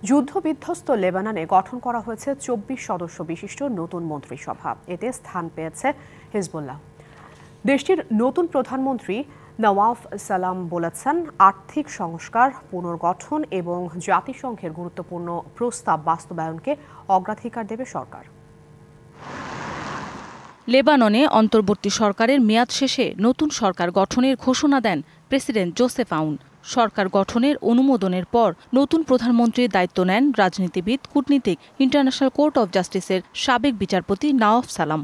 যুদ্ধবিধ্বস্ত লেবাননে গঠন করা হয়েছে ২৪ সদস্য বিশিষ্ট নতুন মন্ত্রিসভা। এতে স্থান পেয়েছে হিজবুল্লাহ। দেশটির নতুন প্রধানমন্ত্রী নওয়াফ সালাম বলেছেন, আর্থিক সংস্কার, পুনর্গঠন এবং জাতিসংঘের গুরুত্বপূর্ণ প্রস্তাব বাস্তবায়নকে অগ্রাধিকার দেবে সরকার। লেবাননে অন্তর্বর্তী সরকারের মেয়াদ শেষে নতুন সরকার গঠনের ঘোষণা দেন প্রেসিডেন্ট জোসেফ আউন। সরকার গঠনের অনুমোদনের পর নতুন প্রধানমন্ত্রীর দায়িত্ব নেন রাজনীতিবিদ, কূটনীতিক, ইন্টারন্যাশনাল কোর্ট অব জাস্টিসের সাবেক বিচারপতি নওয়াফ সালাম।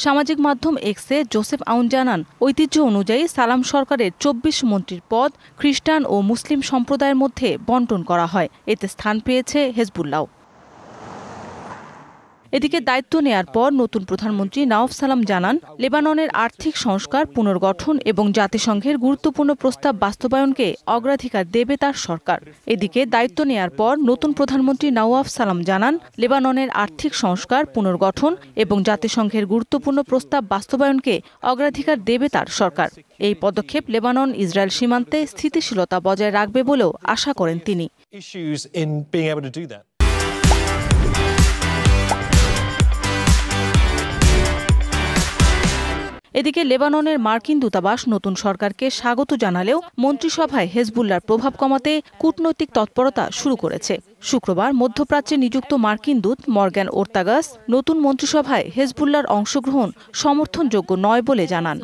সামাজিক মাধ্যম এক্সে জোসেফ আউন জানান, ঐতিহ্য অনুযায়ী সালাম সরকারের ২৪ মন্ত্রীর পদ খ্রিস্টান ও মুসলিম সম্প্রদায়ের মধ্যে বণ্টন করা হয়। এতে স্থান পেয়েছে হিজবুল্লাহ। এদিকে দায়িত্ব নেয়ার পর নতুন প্রধানমন্ত্রী নওয়াফ সালাম জানান, লেবাননের আর্থিক সংস্কার, পুনর্গঠন এবং জাতিসংঘের গুরুত্বপূর্ণ প্রস্তাব বাস্তবায়নকে অগ্রাধিকার দেবে তার সরকার। এদিকে দায়িত্ব নেয়ার পর নতুন প্রধানমন্ত্রী নওয়াফ সালাম জানান, লেবাননের আর্থিক সংস্কার, পুনর্গঠন এবং জাতিসংঘের গুরুত্বপূর্ণ প্রস্তাব বাস্তবায়নকে অগ্রাধিকার দেবে তার সরকার। এই পদক্ষেপ লেবানন ইসরায়েল সীমান্তে স্থিতিশীলতা বজায় রাখবে বলেও আশা করেন তিনি। এদিকে লেবাননের মার্কিন দূতাবাস নতুন সরকারকে স্বাগত জানালেও মন্ত্রিসভায় হিজবুল্লাহর প্রভাব কমাতে কূটনৈতিক তৎপরতা শুরু করেছে। শুক্রবার মধ্যপ্রাচ্যে নিযুক্ত মার্কিন দূত মর্গ্যান ওর্তাগাস নতুন মন্ত্রিসভায় হিজবুল্লাহর অংশগ্রহণ সমর্থনযোগ্য নয় বলে জানান।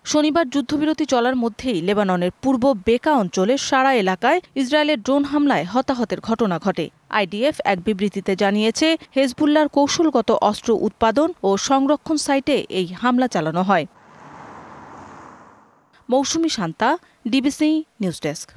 শনিবার যুদ্ধবিরতি চলার মধ্যেই লেবাননের পূর্ব বেকা অঞ্চলের সারা এলাকায় ইসরায়েলের ড্রোন হামলায় হতাহতের ঘটনা ঘটে। আইডিএফ এক বিবৃতিতে জানিয়েছে, হিজবুল্লাহর কৌশলগত অস্ত্র উৎপাদন ও সংরক্ষণ সাইটে এই হামলা চালানো হয়। মৌসুমী শান্তা, ডিবিসি নিউজ ডেস্ক।